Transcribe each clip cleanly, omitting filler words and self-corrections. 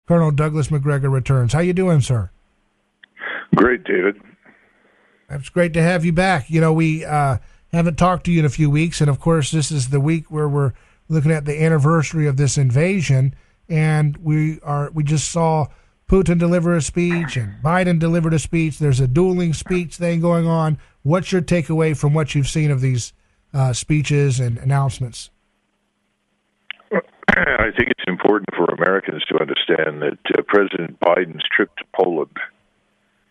Colonel Douglas McGregor returns. How you doing, sir? Great, David. It's great to have you back. You know, we haven't talked to you in a few weeks, and of course, this is the week where we're looking at the anniversary of this invasion, and we just saw Putin deliver a speech and Biden delivered a speech. There's a dueling speech thing going on. What's your takeaway from what you've seen of these speeches and announcements? I think it's important for Americans to understand that President Biden's trip to Poland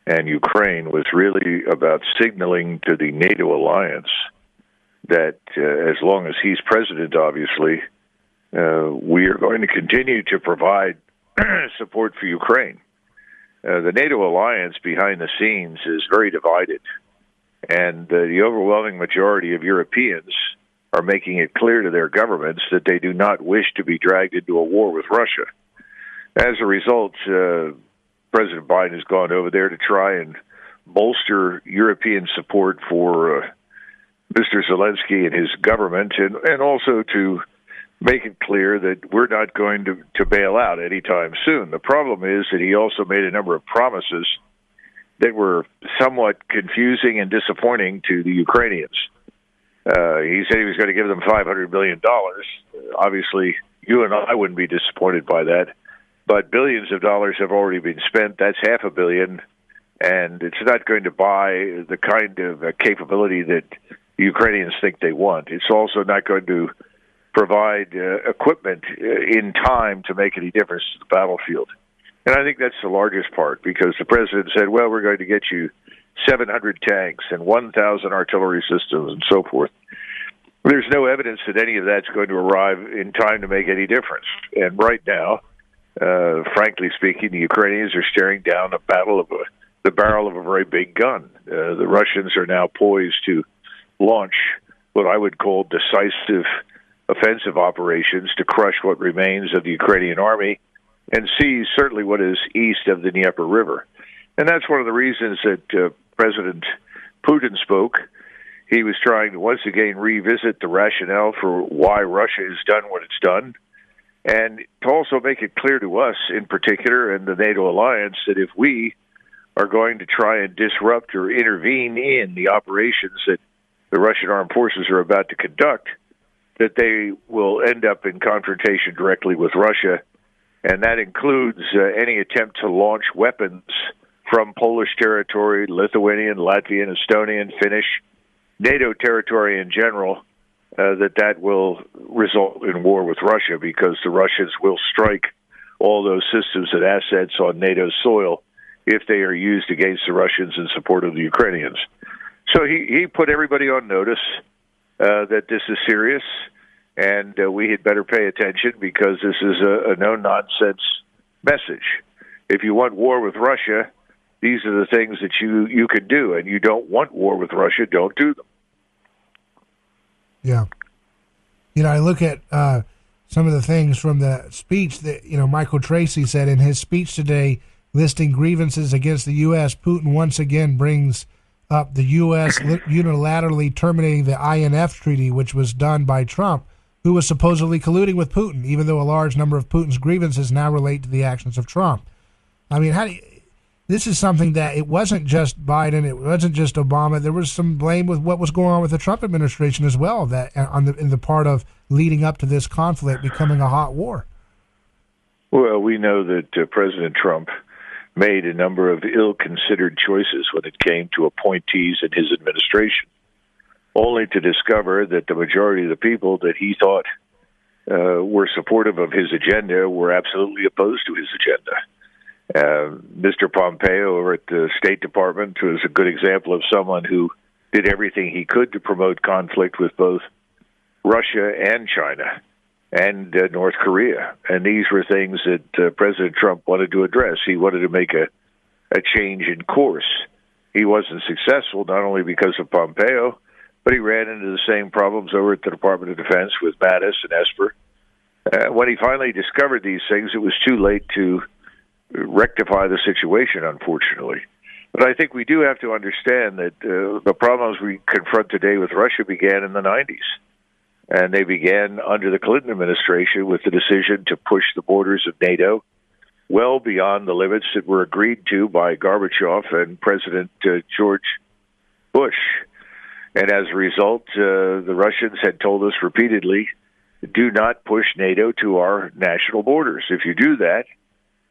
and Ukraine was really about signaling to the NATO alliance that as long as he's president, obviously, we are going to continue to provide support for Ukraine. The NATO alliance behind the scenes is very divided, and the overwhelming majority of Europeans are making it clear to their governments that they do not wish to be dragged into a war with Russia. As a result, President Biden has gone over there to try and bolster European support for Mr. Zelensky and his government, and also to make it clear that we're not going to bail out anytime soon. The problem is that he also made a number of promises that were somewhat confusing and disappointing to the Ukrainians. He said he was going to give them $500 million. Obviously, you and I wouldn't be disappointed by that. But billions of dollars have already been spent. That's $500 million. And it's not going to buy the kind of capability that the Ukrainians think they want. It's also not going to provide equipment in time to make any difference to the battlefield. And I think that's the largest part, because the president said, well, we're going to get you 700 tanks and 1,000 artillery systems and so forth. There's no evidence that any of that's going to arrive in time to make any difference. And right now, frankly speaking, the Ukrainians are staring down the barrel of a very big gun. The Russians are now poised to launch what I would call decisive offensive operations to crush what remains of the Ukrainian army and seize certainly what is east of the Dnieper River. And that's one of the reasons that President Putin spoke. He was trying to once again revisit the rationale for why Russia has done what it's done, and to also make it clear to us in particular and the NATO alliance that if we are going to try and disrupt or intervene in the operations that the Russian armed forces are about to conduct, that they will end up in confrontation directly with Russia, and that includes any attempt to launch weapons from Polish territory, Lithuanian, Latvian, Estonian, Finnish, NATO territory in general, that will result in war with Russia, because the Russians will strike all those systems and assets on NATO soil if they are used against the Russians in support of the Ukrainians. So he put everybody on notice that this is serious, and we had better pay attention, because this is a no-nonsense message. If you want war with Russia, these are the things that you could do, and you don't want war with Russia, don't do them. Yeah. You know, I look at some of the things from the speech that, Michael Tracy said in his speech today, listing grievances against the U.S. Putin once again brings up the U.S. unilaterally terminating the INF treaty, which was done by Trump, who was supposedly colluding with Putin, even though a large number of Putin's grievances now relate to the actions of Trump. I mean, this is something that it wasn't just Biden, it wasn't just Obama. There was some blame with what was going on with the Trump administration as well, that in the part of leading up to this conflict becoming a hot war. Well, we know that President Trump made a number of ill-considered choices when it came to appointees in his administration, only to discover that the majority of the people that he thought were supportive of his agenda were absolutely opposed to his agenda. Mr. Pompeo over at the State Department was a good example of someone who did everything he could to promote conflict with both Russia and China and North Korea. And these were things that President Trump wanted to address. He wanted to make a change in course. He wasn't successful, not only because of Pompeo, but he ran into the same problems over at the Department of Defense with Mattis and Esper. When he finally discovered these things, it was too late to rectify the situation, unfortunately. But I think we do have to understand that the problems we confront today with Russia began in the 90s. And they began under the Clinton administration with the decision to push the borders of NATO well beyond the limits that were agreed to by Gorbachev and President George Bush. And as a result, the Russians had told us repeatedly, do not push NATO to our national borders. If you do that,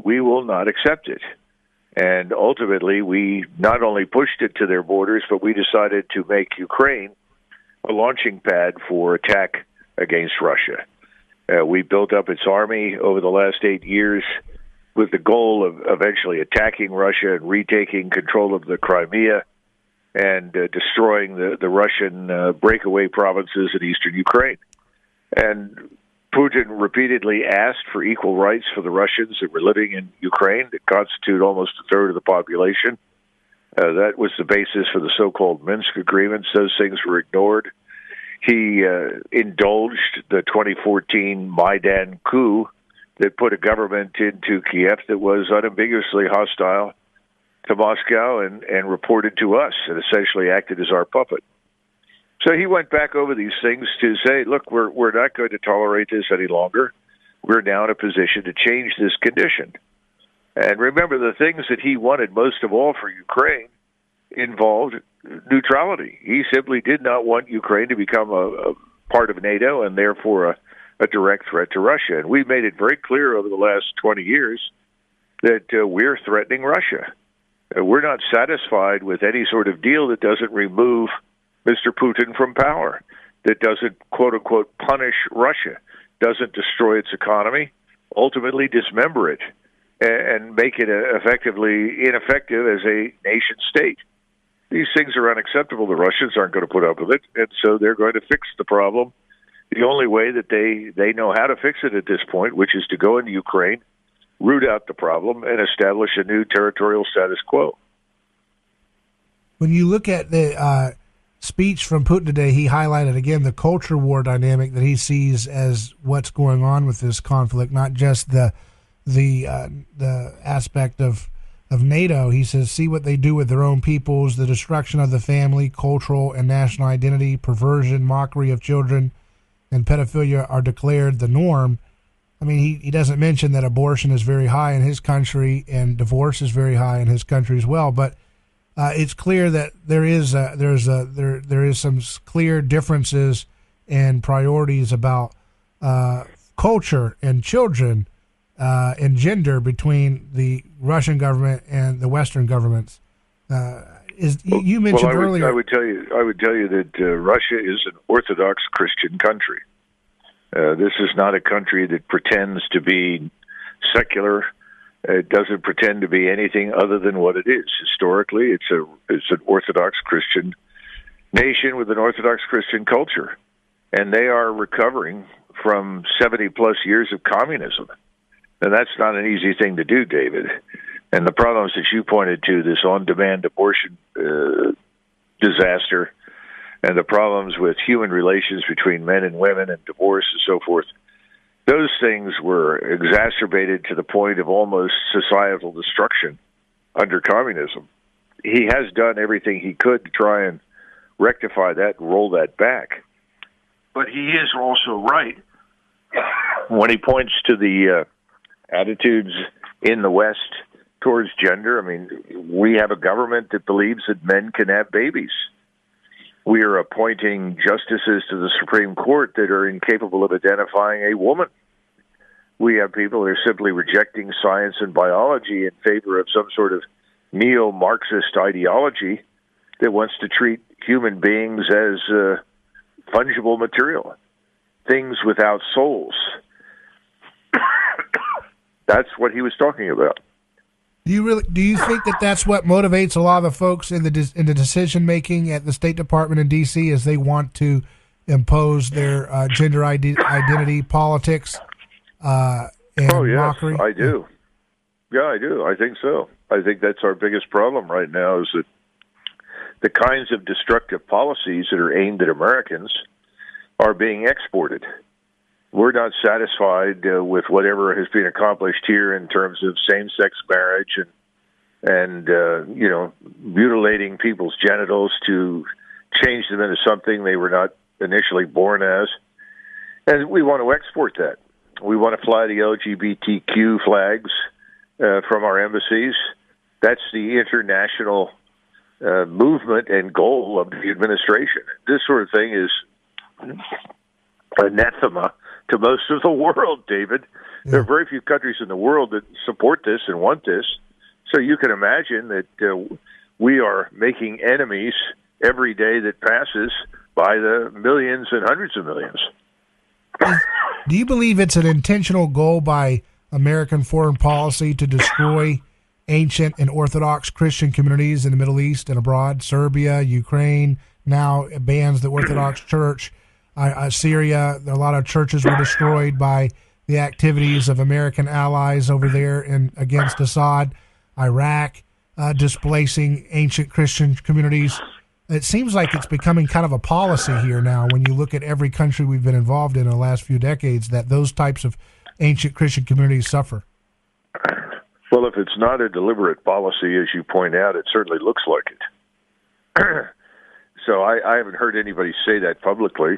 we will not accept it. And ultimately, we not only pushed it to their borders, but we decided to make Ukraine a launching pad for attack against Russia. We built up its army over the last 8 years with the goal of eventually attacking Russia and retaking control of the Crimea and destroying the Russian breakaway provinces in eastern Ukraine. And Putin repeatedly asked for equal rights for the Russians that were living in Ukraine that constitute almost a third of the population. That was the basis for the so-called Minsk agreements. Those things were ignored. He indulged the 2014 Maidan coup that put a government into Kiev that was unambiguously hostile to Moscow and reported to us and essentially acted as our puppet. So he went back over these things to say, look, we're not going to tolerate this any longer. We're now in a position to change this condition. And remember, the things that he wanted most of all for Ukraine involved neutrality. He simply did not want Ukraine to become a part of NATO and therefore a direct threat to Russia. And we've made it very clear over the last 20 years that we're threatening Russia. We're not satisfied with any sort of deal that doesn't remove Mr. Putin from power, that doesn't, quote-unquote, punish Russia, doesn't destroy its economy, ultimately dismember it, and make it effectively ineffective as a nation state. These things are unacceptable. The Russians aren't going to put up with it, and so they're going to fix the problem the only way that they know how to fix it at this point, which is to go into Ukraine, root out the problem, and establish a new territorial status quo. When you look at the speech from Putin today, he highlighted again the culture war dynamic that he sees as what's going on with this conflict, not just the aspect of NATO. He says, see what they do with their own peoples, the destruction of the family, cultural and national identity, perversion, mockery of children, and pedophilia are declared the norm. I mean, he doesn't mention that abortion is very high in his country and divorce is very high in his country as well, but it's clear that there is some clear differences and priorities about culture and children and gender between the Russian government and the Western governments. You mentioned earlier. I would tell you that Russia is an Orthodox Christian country. This is not a country that pretends to be secular. It doesn't pretend to be anything other than what it is. Historically, it's an Orthodox Christian nation with an Orthodox Christian culture, and they are recovering from 70-plus years of communism. And that's not an easy thing to do, David. And the problems that you pointed to, this on-demand abortion disaster, and the problems with human relations between men and women and divorce and so forth, those things were exacerbated to the point of almost societal destruction under communism. He has done everything he could to try and rectify that and roll that back. But he is also right when he points to the attitudes in the West towards gender. I mean, we have a government that believes that men can have babies. We are appointing justices to the Supreme Court that are incapable of identifying a woman. We have people that are simply rejecting science and biology in favor of some sort of neo-Marxist ideology that wants to treat human beings as fungible material, things without souls. That's what he was talking about. Do you think that that's what motivates a lot of the folks in the decision making at the State Department in D.C. as they want to impose their gender identity politics and mockery? I do. Yeah, I do. I think so. I think that's our biggest problem right now is that the kinds of destructive policies that are aimed at Americans are being exported. We're not satisfied with whatever has been accomplished here in terms of same-sex marriage and mutilating people's genitals to change them into something they were not initially born as. And we want to export that. We want to fly the LGBTQ flags from our embassies. That's the international movement and goal of the administration. This sort of thing is anathema to most of the world, David. Yeah. There are very few countries in the world that support this and want this. So you can imagine that we are making enemies every day that passes by the millions and hundreds of millions. Do you believe it's an intentional goal by American foreign policy to destroy ancient and Orthodox Christian communities in the Middle East and abroad? Serbia, Ukraine, now bans the Orthodox Church. Syria, a lot of churches were destroyed by the activities of American allies over there and against Assad. Iraq, displacing ancient Christian communities. It seems like it's becoming kind of a policy here now when you look at every country we've been involved in the last few decades, that those types of ancient Christian communities suffer. Well, if it's not a deliberate policy, as you point out, it certainly looks like it. So I haven't heard anybody say that publicly,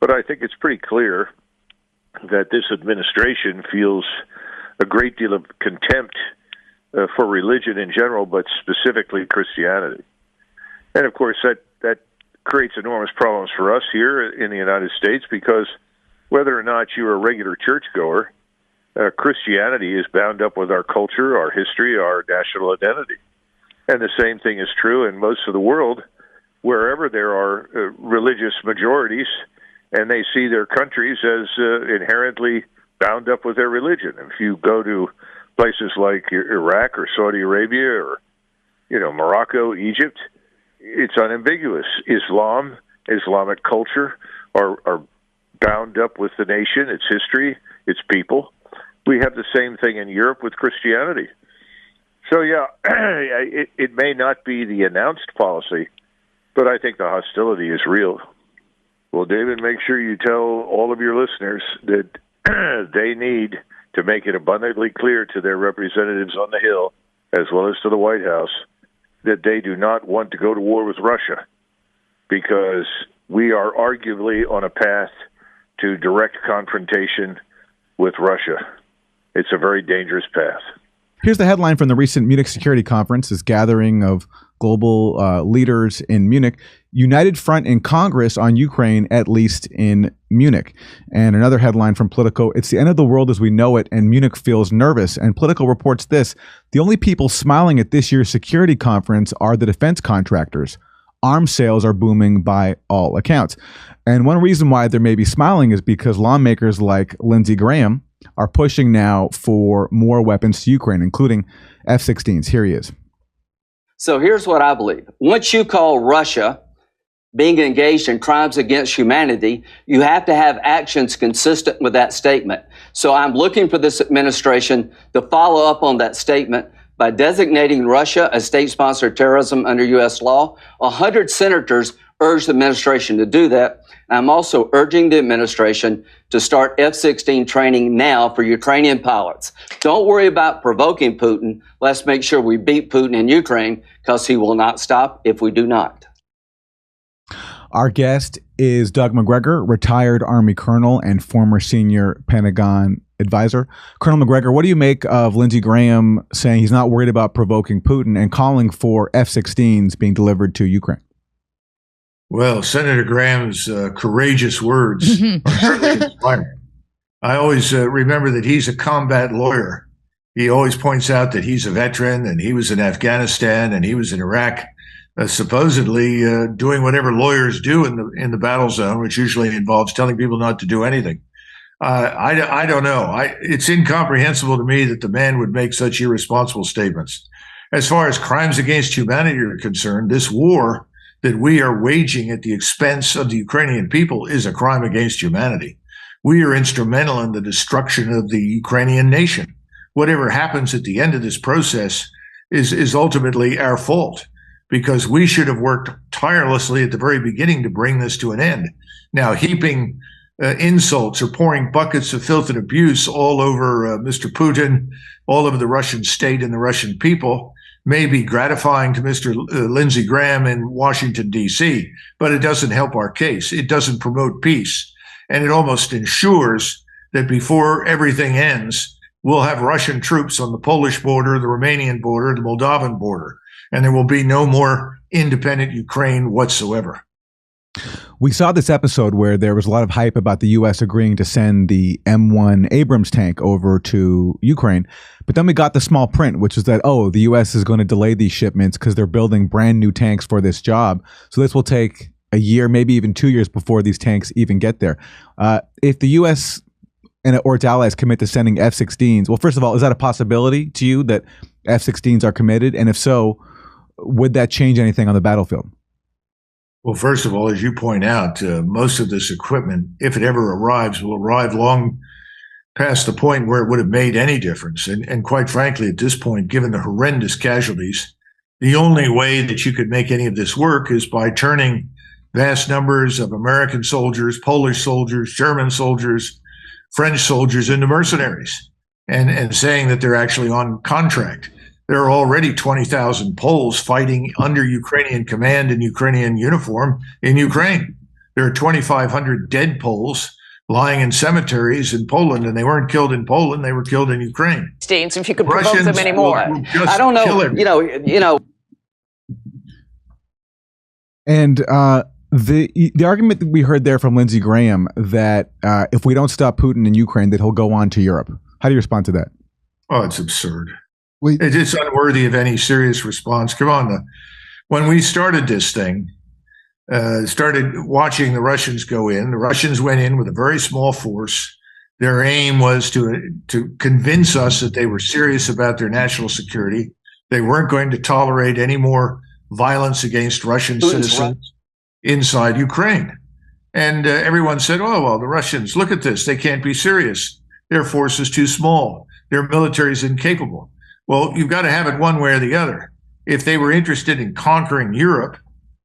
but I think it's pretty clear that this administration feels a great deal of contempt for religion in general, but specifically Christianity. And, of course, that creates enormous problems for us here in the United States, because whether or not you're a regular churchgoer, Christianity is bound up with our culture, our history, our national identity. And the same thing is true in most of the world, wherever there are religious majorities, and they see their countries as inherently bound up with their religion. If you go to places like Iraq or Saudi Arabia or, Morocco, Egypt, it's unambiguous. Islam, Islamic culture are bound up with the nation, its history, its people. We have the same thing in Europe with Christianity. So, yeah, it may not be the announced policy, but I think the hostility is real. Well, David, make sure you tell all of your listeners that they need to make it abundantly clear to their representatives on the Hill, as well as to the White House, that they do not want to go to war with Russia, because we are arguably on a path to direct confrontation with Russia. It's a very dangerous path. Here's the headline from the recent Munich Security Conference, this gathering of global leaders in Munich. United front in Congress on Ukraine, at least in Munich. And another headline from Politico, it's the end of the world as we know it, and Munich feels nervous. And Politico reports this: the only people smiling at this year's security conference are the defense contractors. Arms sales are booming by all accounts. And one reason why they may be smiling is because lawmakers like Lindsey Graham are pushing now for more weapons to Ukraine, including F-16s. Here he is. So here's what I believe. Once you call Russia being engaged in crimes against humanity, you have to have actions consistent with that statement. So I'm looking for this administration to follow up on that statement by designating Russia as state sponsor of terrorism under U.S. law. 100 senators urged the administration to do that. I'm also urging the administration to start F-16 training now for Ukrainian pilots. Don't worry about provoking Putin. Let's make sure we beat Putin in Ukraine, because he will not stop if we do not. Our guest is Doug McGregor, retired Army colonel and former senior Pentagon advisor. Colonel McGregor, what do you make of Lindsey Graham saying he's not worried about provoking Putin and calling for F-16s being delivered to Ukraine? Well, Senator Graham's courageous words are certainly inspiring. I always remember that he's a combat lawyer. He always points out that he's a veteran, and he was in Afghanistan, and he was in Iraq, supposedly doing whatever lawyers do in the battle zone, which usually involves telling people not to do anything. I don't know. It's incomprehensible to me that the man would make such irresponsible statements. As far as crimes against humanity are concerned, this war that we are waging at the expense of the Ukrainian people is a crime against humanity. We are instrumental in the destruction of the Ukrainian nation. Whatever happens at the end of this process is ultimately our fault, because we should have worked tirelessly at the very beginning to bring this to an end. Now, heaping insults or pouring buckets of filth and abuse all over Mr. Putin, all over the Russian state and the Russian people, may be gratifying to Mr. Lindsey Graham in Washington, D.C., but it doesn't help our case. It doesn't promote peace. And it almost ensures that before everything ends, we'll have Russian troops on the Polish border, the Romanian border, the Moldovan border, and there will be no more independent Ukraine whatsoever. We saw this episode where there was a lot of hype about the U.S. agreeing to send the M1 Abrams tank over to Ukraine. But then we got the small print, which is that, the U.S. is going to delay these shipments because they're building brand new tanks for this job. So this will take a year, maybe even 2 years before these tanks even get there. If the U.S. or its allies commit to sending F-16s, well, first of all, is that a possibility to you that F-16s are committed? And if so, would that change anything on the battlefield? Well, first of all, as you point out, most of this equipment, if it ever arrives, will arrive long past the point where it would have made any difference. And quite frankly, at this point, given the horrendous casualties, the only way that you could make any of this work is by turning vast numbers of American soldiers, Polish soldiers, German soldiers, French soldiers into mercenaries and saying that they're actually on contract. There are already 20,000 Poles fighting under Ukrainian command in Ukrainian uniform in Ukraine. There are 2,500 dead Poles lying in cemeteries in Poland, and they weren't killed in Poland; they were killed in Ukraine. If you could provoke them anymore, I don't know. And the argument that we heard there from Lindsey Graham that if we don't stop Putin in Ukraine, that he'll go on to Europe. How do you respond to that? Oh, it's absurd. It's unworthy of any serious response. Come on. When we started this thing, started watching the Russians go in, the Russians went in with a very small force. Their aim was to convince us that they were serious about their national security. They weren't going to tolerate any more violence against Russian citizens inside Ukraine. And everyone said, oh, well, the Russians, look at this. They can't be serious. Their force is too small. Their military is incapable. Well, you've got to have it one way or the other. If they were interested in conquering Europe,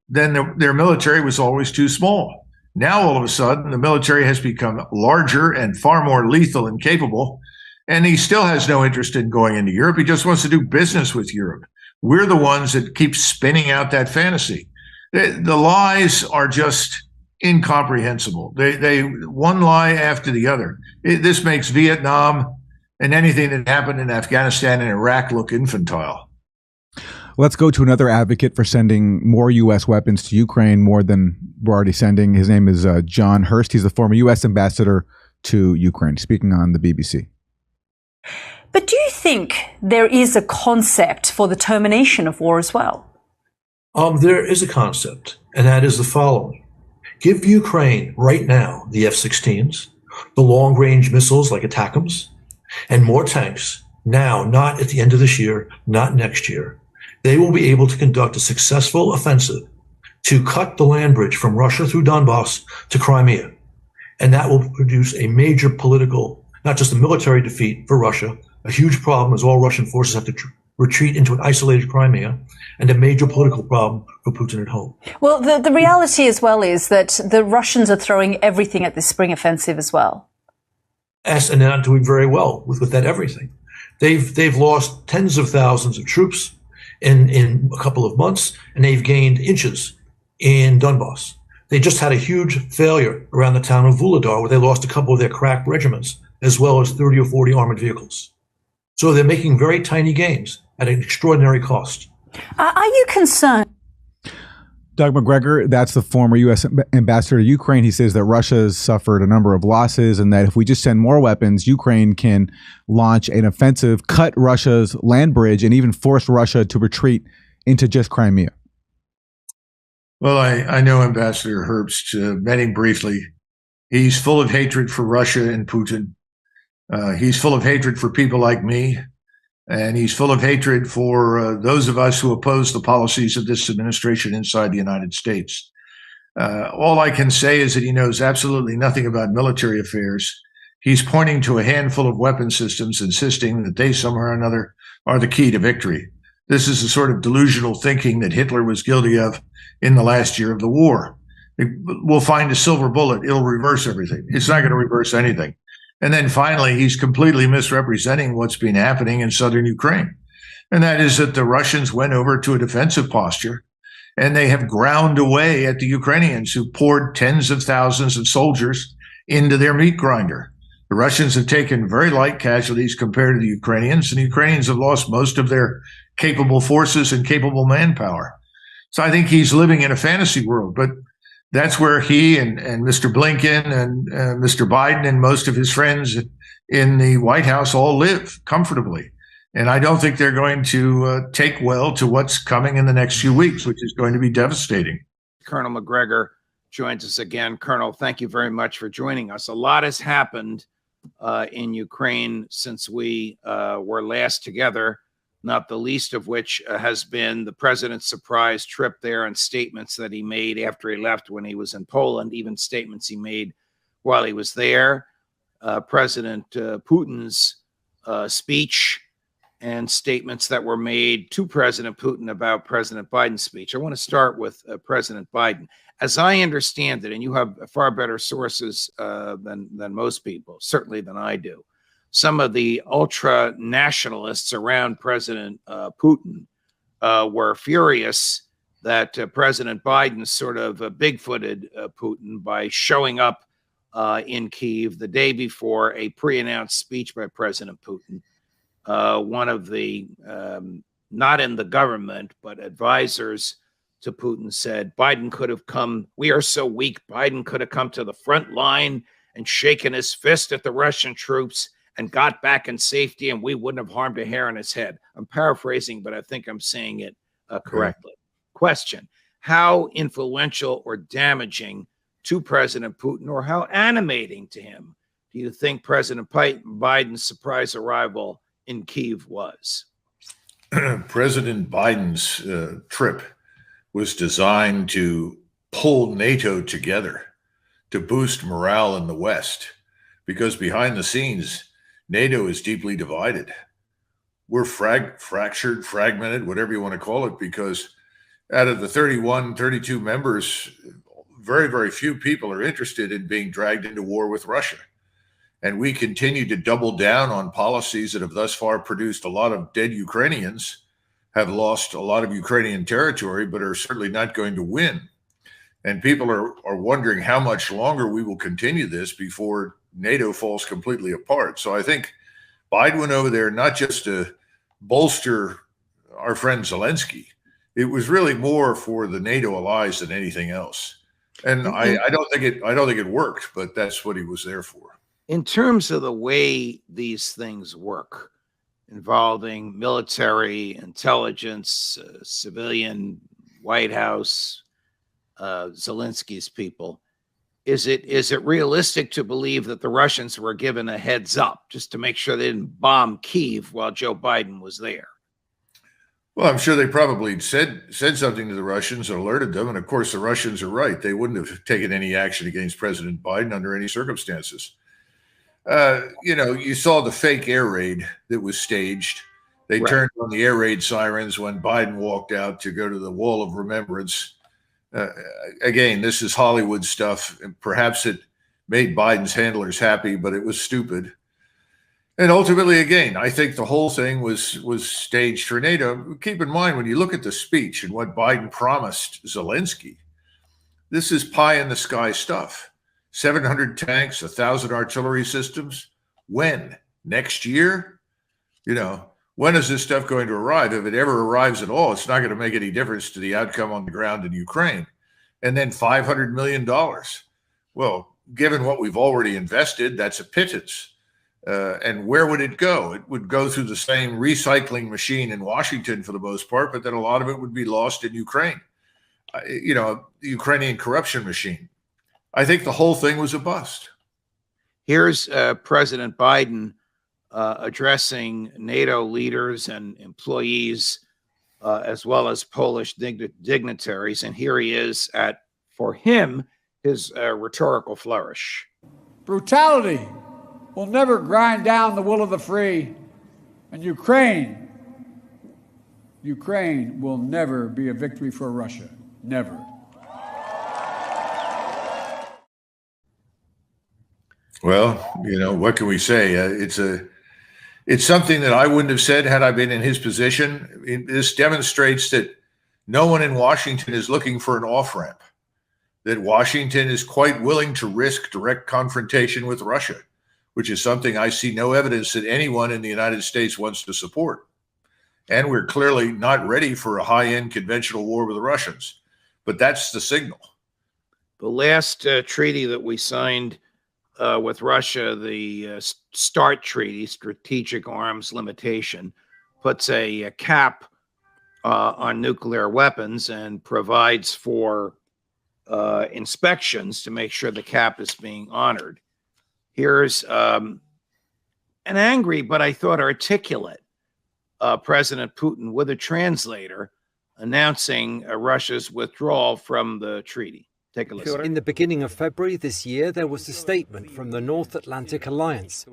then their military was always too small. Now, all of a sudden, the military has become larger and far more lethal and capable, and he still has no interest in going into Europe. He just wants to do business with Europe. We're the ones that keep spinning out that fantasy. The lies are just incomprehensible. They one lie after the other. This makes Vietnam and anything that happened in Afghanistan and Iraq look infantile. Let's go to another advocate for sending more U.S. weapons to Ukraine, more than we're already sending. His name is John Hurst. He's the former U.S. ambassador to Ukraine, speaking on the BBC. But do you think there is a concept for the termination of war as well? There is a concept, and that is the following. Give Ukraine right now the F-16s, the long-range missiles like ATACMS, and more tanks now, not at the end of this year, not next year. They will be able to conduct a successful offensive to cut the land bridge from Russia through Donbass to Crimea. And that will produce a major political, not just a military defeat for Russia, a huge problem as all Russian forces have to retreat into an isolated Crimea, and a major political problem for Putin at home. Well, the reality as well is that the Russians are throwing everything at this spring offensive as well. Yes, and they're not doing very well with that everything. They've lost tens of thousands of troops in a couple of months, and they've gained inches in Donbass. They just had a huge failure around the town of Vuhledar, where they lost a couple of their crack regiments, as well as 30 or 40 armored vehicles. So they're making very tiny gains at an extraordinary cost. Are you concerned? Doug McGregor, that's the former U.S. ambassador to Ukraine. He says that Russia has suffered a number of losses and that if we just send more weapons, Ukraine can launch an offensive, cut Russia's land bridge, and even force Russia to retreat into just Crimea. Well, I know Ambassador Herbst, met him briefly. He's full of hatred for Russia and Putin. He's full of hatred for people like me. And he's full of hatred for those of us who oppose the policies of this administration inside the United States. All I can say is that he knows absolutely nothing about military affairs. He's pointing to a handful of weapon systems, insisting that they somehow or another are the key to victory. This is the sort of delusional thinking that Hitler was guilty of in the last year of the war. We'll find a silver bullet. It'll reverse everything. It's not going to reverse anything. And then finally, he's completely misrepresenting what's been happening in southern Ukraine. And that is that the Russians went over to a defensive posture and they have ground away at the Ukrainians who poured tens of thousands of soldiers into their meat grinder. The Russians have taken very light casualties compared to the Ukrainians, and the Ukrainians have lost most of their capable forces and capable manpower. So I think he's living in a fantasy world, but that's where he and Mr. Blinken and Mr. Biden and most of his friends in the White House all live comfortably. And I don't think they're going to take well to what's coming in the next few weeks, which is going to be devastating. Colonel McGregor joins us again. Colonel, thank you very much for joining us. A lot has happened in Ukraine since we were last together, not the least of which has been the president's surprise trip there and statements that he made after he left when he was in Poland, even statements he made while he was there, President Putin's speech, and statements that were made to President Putin about President Biden's speech. I want to start with President Biden. As I understand it, and you have far better sources than most people, certainly than I do, some of the ultra nationalists around President Putin were furious that President Biden sort of bigfooted Putin by showing up in Kyiv the day before a pre-announced speech by President Putin. One of the, not in the government, but advisors to Putin said, Biden could have come, we are so weak, Biden could have come to the front line and shaken his fist at the Russian troops and got back in safety, and we wouldn't have harmed a hair on his head. I'm paraphrasing, but I think I'm saying it correctly. Question: how influential or damaging to President Putin, or how animating to him, do you think President Biden's surprise arrival in Kyiv was? President Biden's trip was designed to pull NATO together, to boost morale in the West, because behind the scenes, NATO is deeply divided. We're fractured, fragmented, whatever you want to call it, because out of the 32 members, very, very few people are interested in being dragged into war with Russia. And we continue to double down on policies that have thus far produced a lot of dead Ukrainians, have lost a lot of Ukrainian territory, but are certainly not going to win. And people are wondering how much longer we will continue this before NATO falls completely apart. So I think Biden went over there not just to bolster our friend Zelensky. It was really more for the NATO allies than anything else. And I don't think it worked, but that's what he was there for. In terms of the way these things work, involving military, intelligence, civilian, White House, Zelensky's people, is it realistic to believe that the Russians were given a heads up just to make sure they didn't bomb Kyiv while Joe Biden was there? Well, I'm sure they probably said something to the Russians and alerted them. And of course, the Russians are right. They wouldn't have taken any action against President Biden under any circumstances. You saw the fake air raid that was staged. They turned on the air raid sirens when Biden walked out to go to the Wall of Remembrance. Again, this is Hollywood stuff. And perhaps it made Biden's handlers happy, but it was stupid. And ultimately, again, I think the whole thing was staged for NATO. Keep in mind, when you look at the speech and what Biden promised Zelensky, this is pie in the sky stuff. 700 tanks, 1,000 artillery systems. When? Next year? When is this stuff going to arrive? If it ever arrives at all, it's not going to make any difference to the outcome on the ground in Ukraine. And then $500 million. Well, given what we've already invested, that's a pittance. And where would it go? It would go through the same recycling machine in Washington for the most part, but then a lot of it would be lost in Ukraine. The Ukrainian corruption machine. I think the whole thing was a bust. Here's President Biden addressing NATO leaders and employees, as well as Polish dignitaries. And here he is at, for him, his rhetorical flourish. Brutality will never grind down the will of the free, and Ukraine will never be a victory for Russia. Never. Well, what can we say? It's something that I wouldn't have said had I been in his position. This demonstrates that no one in Washington is looking for an off-ramp, that Washington is quite willing to risk direct confrontation with Russia, which is something I see no evidence that anyone in the United States wants to support. And we're clearly not ready for a high-end conventional war with the Russians. But that's the signal. The last treaty that we signed with Russia, the START Treaty, Strategic Arms Limitation, puts a cap on nuclear weapons and provides for inspections to make sure the cap is being honored. Here's an angry, but I thought articulate President Putin with a translator announcing Russia's withdrawal from the treaty. Take a listen. In the beginning of February this year, there was a statement from the North Atlantic Alliance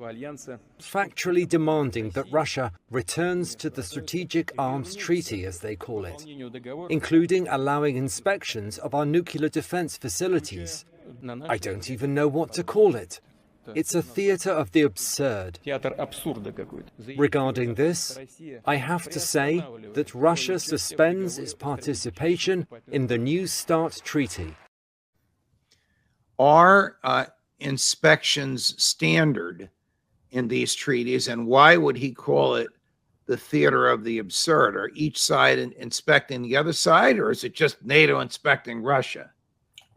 factually demanding that Russia returns to the Strategic Arms Treaty, as they call it, including allowing inspections of our nuclear defense facilities. I don't even know what to call it. It's a theater of the absurd. Regarding this, I have to say that Russia suspends its participation in the new START Treaty. Are inspections standard in these treaties, and why would he call it the theater of the absurd? Are each side inspecting the other side, or is it just NATO inspecting Russia?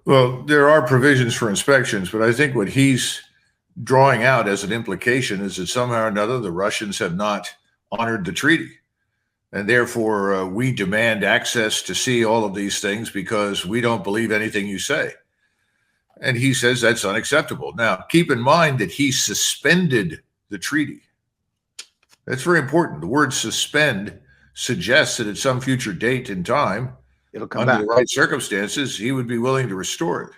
Well, there are provisions for inspections, but I think what he's drawing out as an implication is that somehow or another the Russians have not honored the treaty. And therefore, we demand access to see all of these things because we don't believe anything you say. And he says that's unacceptable. Now, keep in mind that he suspended the treaty. That's very important. The word suspend suggests that at some future date in time, it'll come under back. The right circumstances, he would be willing to restore it.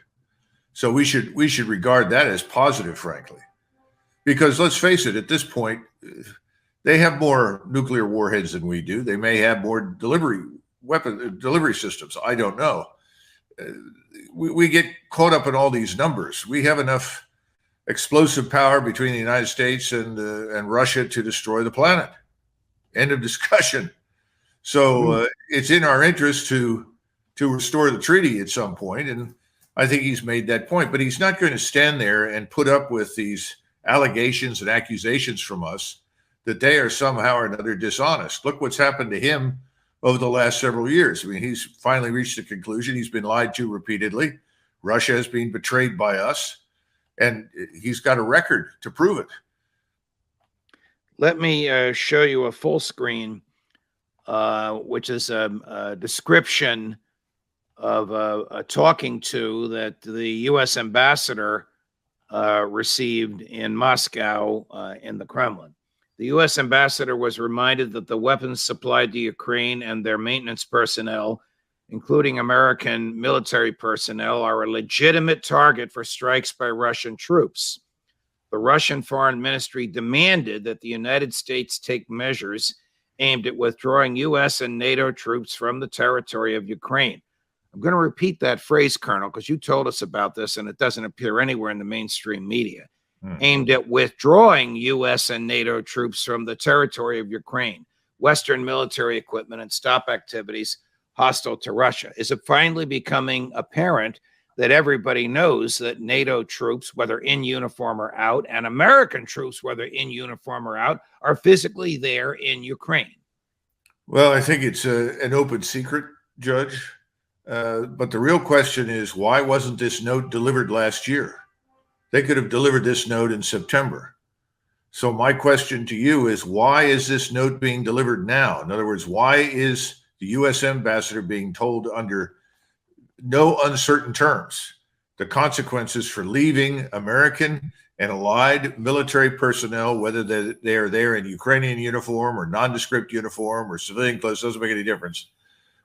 So we should regard that as positive, frankly. Because let's face it, at this point, they have more nuclear warheads than we do. They may have more delivery systems. I don't know. We get caught up in all these numbers. We have enough explosive power between the United States and Russia to destroy the planet. End of discussion. So it's in our interest to restore the treaty at some point, and I think he's made that point. But he's not going to stand there and put up with these allegations and accusations from us that they are somehow or another dishonest. Look what's happened to him over the last several years. I mean, he's finally reached a conclusion. He's been lied to repeatedly. Russia has been betrayed by us, and he's got a record to prove it. Let me show you a full screen, which is a description of a talking to that the U.S. ambassador received in Moscow in the Kremlin. The U.S. ambassador was reminded that the weapons supplied to Ukraine and their maintenance personnel, including American military personnel, are a legitimate target for strikes by Russian troops. The Russian Foreign Ministry demanded that the United States take measures aimed at withdrawing U.S. and NATO troops from the territory of Ukraine. I'm going to repeat that phrase, Colonel, because you told us about this and it doesn't appear anywhere in the mainstream media. Aimed at withdrawing U.S. and NATO troops from the territory of Ukraine, Western military equipment, and stop activities hostile to Russia. Is it finally becoming apparent that everybody knows that NATO troops, whether in uniform or out, and American troops, whether in uniform or out, are physically there in Ukraine? Well, I think it's an open secret, Judge. But the real question is, why wasn't this note delivered last year? They could have delivered this note in September. So my question to you is, why is this note being delivered now? In other words, why is the U.S. ambassador being told under no uncertain terms the consequences for leaving American and allied military personnel, whether they are there in Ukrainian uniform or nondescript uniform or civilian clothes, doesn't make any difference.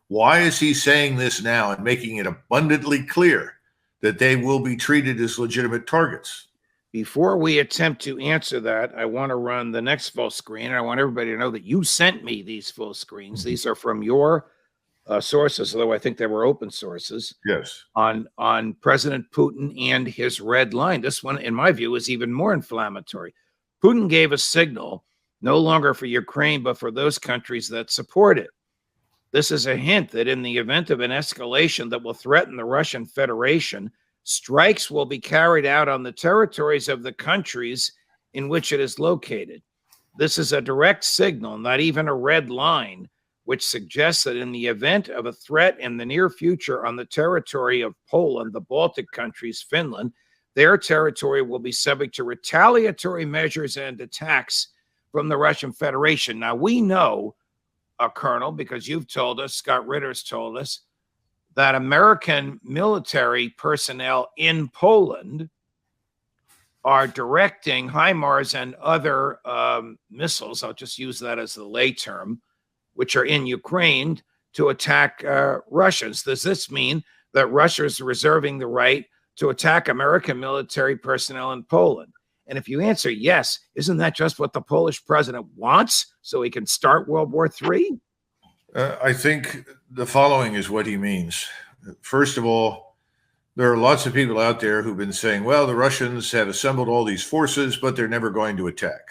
Why is he saying this now and making it abundantly clear that they will be treated as legitimate targets? Before we attempt to answer that, I want to run the next full screen. And I want everybody to know that you sent me these full screens. These are from your sources, although I think they were open sources. Yes. On President Putin and his red line. This one, in my view, is even more inflammatory. Putin gave a signal no longer for Ukraine, but for those countries that support it. This is a hint that in the event of an escalation that will threaten the Russian Federation, strikes will be carried out on the territories of the countries in which it is located. This is a direct signal, not even a red line, which suggests that in the event of a threat in the near future on the territory of Poland, the Baltic countries, Finland, their territory will be subject to retaliatory measures and attacks from the Russian Federation. Now, we know, Colonel, because you've told us, Scott Ritter's told us, that American military personnel in Poland are directing HIMARS and other missiles, I'll just use that as the lay term, which are in Ukraine to attack Russians. Does this mean that Russia is reserving the right to attack American military personnel in Poland? And if you answer yes, isn't that just what the Polish president wants so he can start World War III? I think the following is what he means. First of all, there are lots of people out there who've been saying, well, the Russians have assembled all these forces, but they're never going to attack.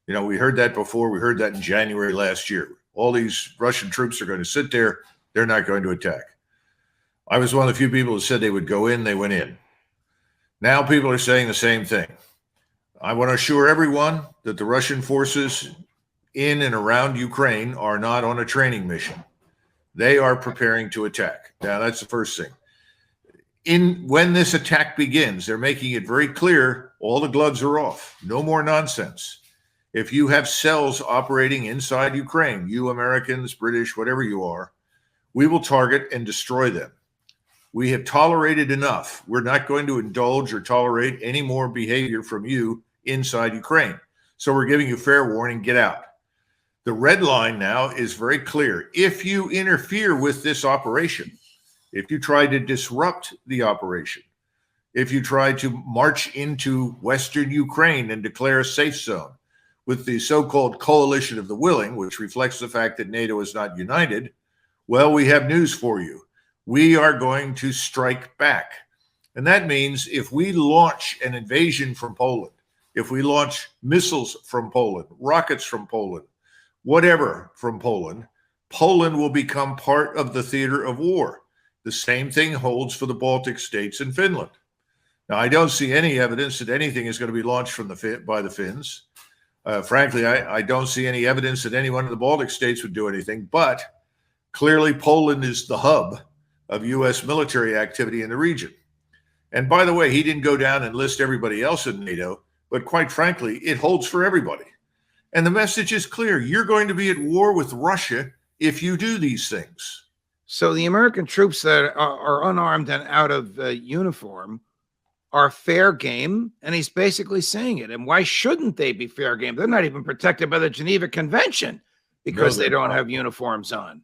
You know, we heard that before. We heard that in January last year. All these Russian troops are going to sit there. They're not going to attack. I was one of the few people who said they would go in. They went in. Now people are saying the same thing. I want to assure everyone that the Russian forces in and around Ukraine are not on a training mission. They are preparing to attack. Now, that's the first thing. When this attack begins, they're making it very clear all the gloves are off. No more nonsense. If you have cells operating inside Ukraine, you Americans, British, whatever you are, we will target and destroy them. We have tolerated enough. We're not going to indulge or tolerate any more behavior from you inside Ukraine. So we're giving you fair warning, get out. The red line now is very clear. If you interfere with this operation, if you try to disrupt the operation, if you try to march into Western Ukraine and declare a safe zone with the so-called coalition of the willing, which reflects the fact that NATO is not united, well, we have news for you. We are going to strike back. And that means if we launch an invasion from Poland, if we launch missiles from Poland, rockets from Poland, whatever from Poland, Poland will become part of the theater of war. The same thing holds for the Baltic states and Finland. Now, I don't see any evidence that anything is going to be launched from by the Finns. Frankly, I don't see any evidence that any one of the Baltic states would do anything, but clearly Poland is the hub of U.S. military activity in the region. And by the way, he didn't go down and list everybody else in NATO, but quite frankly, it holds for everybody. And the message is clear. You're going to be at war with Russia if you do these things. So the American troops that are unarmed and out of uniform are fair game, and he's basically saying it. And why shouldn't they be fair game? They're not even protected by the Geneva Convention because they don't have uniforms on.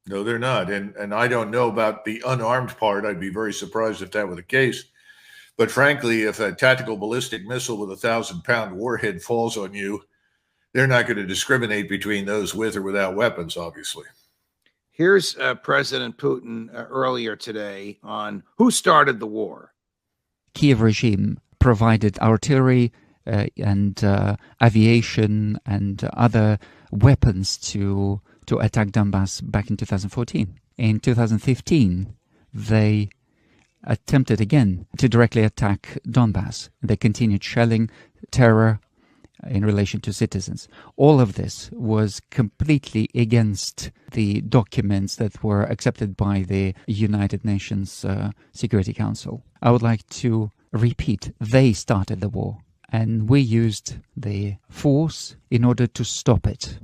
No, they're not. And I don't know about the unarmed part. I'd be very surprised if that were the case. But frankly, if a tactical ballistic missile with a 1,000-pound warhead falls on you, they're not going to discriminate between those with or without weapons, obviously. Here's President Putin earlier today on who started the war. Kiev regime provided artillery and aviation and other weapons to attack Donbass back in 2014. In 2015, they attempted again to directly attack Donbass. They continued shelling, terror in relation to citizens. All of this was completely against the documents that were accepted by the United Nations Security Council. I would like to repeat, they started the war, and we used the force in order to stop it.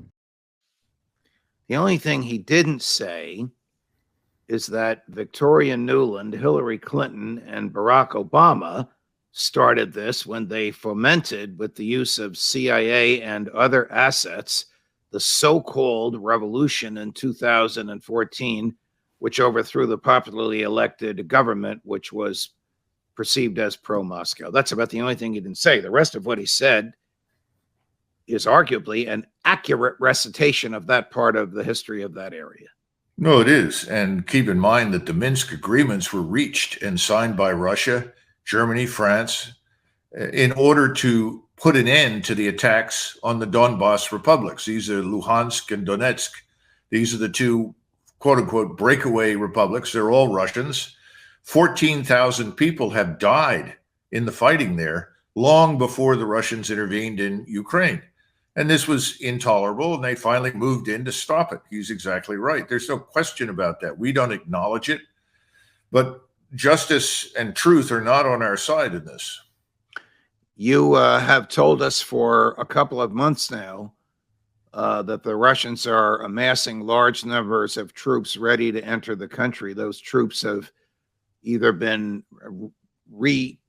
The only thing he didn't say is that Victoria Nuland, Hillary Clinton, and Barack Obama started this when they fomented, with the use of CIA and other assets, the so-called revolution in 2014, which overthrew the popularly elected government, which was perceived as pro-Moscow. That's about the only thing he didn't say. The rest of what he said is arguably an accurate recitation of that part of the history of that area. No, it is. And keep in mind that the Minsk agreements were reached and signed by Russia, Germany, France, in order to put an end to the attacks on the Donbass republics. These are Luhansk and Donetsk. These are the two, quote unquote, breakaway republics. They're all Russians. 14,000 people have died in the fighting there. long before the Russians intervened in Ukraine. And this was intolerable, and they finally moved in to stop it. He's exactly right. There's no question about that. We don't acknowledge it, but justice and truth are not on our side in this. You have told us for a couple of months now that the Russians are amassing large numbers of troops ready to enter the country. Those troops have either been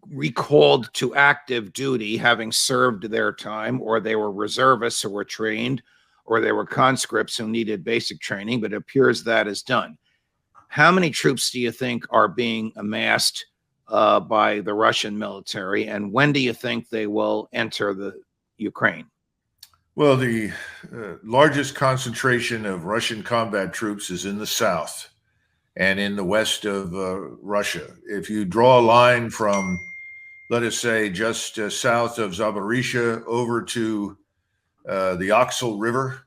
recalled to active duty, having served their time, or they were reservists who were trained, or they were conscripts who needed basic training, but it appears that is done. How many troops do you think are being amassed by the Russian military, and when do you think they will enter the Ukraine? Well, the largest concentration of Russian combat troops is in the south and in the west of Russia. If you draw a line from, let us say, just south of Zaporizhia over to the Oxal River,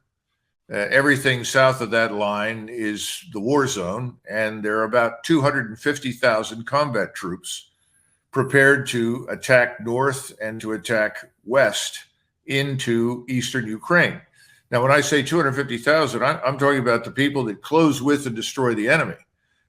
everything south of that line is the war zone, and there are about 250,000 combat troops prepared to attack north and to attack west into eastern Ukraine. Now, when I say 250,000, I'm talking about the people that close with and destroy the enemy.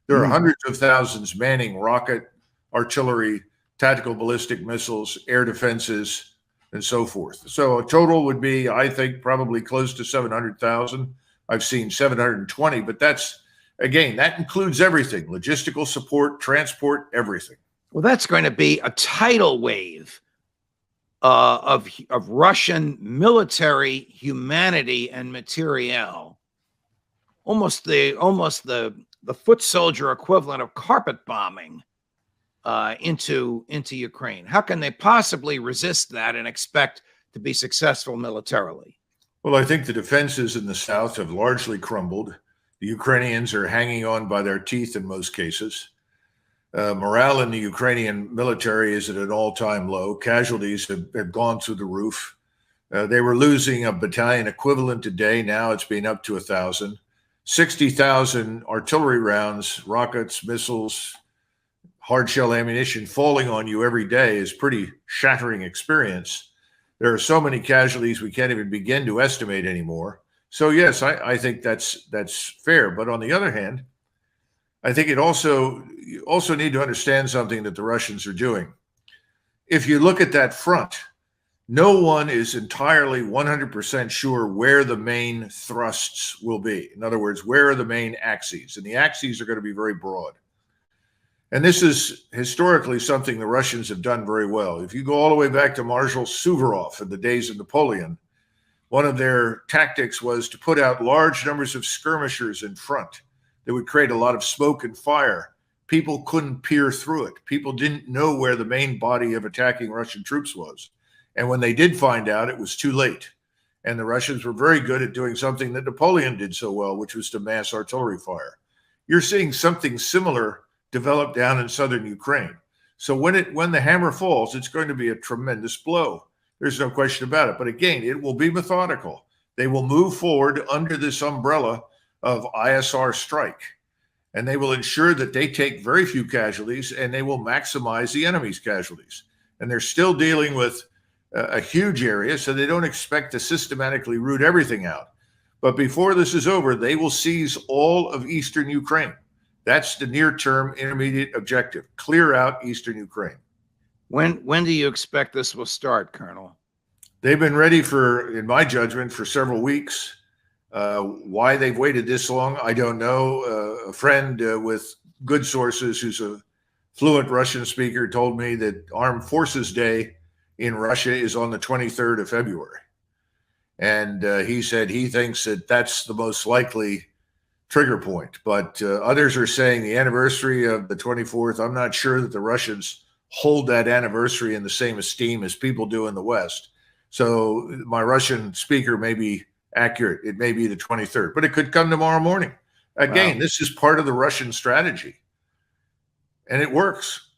There are hundreds of thousands manning rocket, artillery, tactical ballistic missiles, air defenses, and so forth. So a total would be, I think, probably close to 700,000. I've seen 720, but that's, again, that includes everything: logistical support, transport, everything. Well, that's going to be a tidal wave of Russian military humanity and materiel, almost the foot soldier equivalent of carpet bombing into Ukraine. How can they possibly resist that and expect to be successful militarily? Well, I think the defenses in the south have largely crumbled. The Ukrainians are hanging on by their teeth in most cases. Morale in the Ukrainian military is at an all-time low. Casualties have gone through the roof. They were losing a battalion equivalent a day. Now it's been up to 1,000. 60,000 artillery rounds, rockets, missiles, hard shell ammunition falling on you every day is pretty shattering experience. There are so many casualties we can't even begin to estimate anymore. So yes, I think that's fair. But on the other hand, I think you also need to understand something that the Russians are doing. If you look at that front, no one is entirely 100% sure where the main thrusts will be. In other words, where are the main axes? And the axes are going to be very broad. And this is historically something the Russians have done very well. If you go all the way back to Marshal Suvorov in the days of Napoleon, one of their tactics was to put out large numbers of skirmishers in front that would create a lot of smoke and fire. People couldn't peer through it. People didn't know where the main body of attacking Russian troops was. And when they did find out, it was too late. And the Russians were very good at doing something that Napoleon did so well, which was to mass artillery fire. You're seeing something similar develop down in southern Ukraine. So when the hammer falls, it's going to be a tremendous blow. There's no question about it. But again, it will be methodical. They will move forward under this umbrella of ISR strike. And they will ensure that they take very few casualties, and they will maximize the enemy's casualties. And they're still dealing with a huge area, so they don't expect to systematically root everything out. But before this is over, they will seize all of eastern Ukraine. That's the near-term intermediate objective: clear out eastern Ukraine. When do you expect this will start, Colonel? They've been ready for, in my judgment, for several weeks. Why they've waited this long, I don't know. A friend with good sources who's a fluent Russian speaker told me that Armed Forces Day in Russia is on the 23rd of February. And he said he thinks that that's the most likely trigger point. But others are saying the anniversary of the 24th. I'm not sure that the Russians hold that anniversary in the same esteem as people do in the West. So my Russian speaker may be accurate. It may be the 23rd, but it could come tomorrow morning. Again, This is part of the Russian strategy, and it works.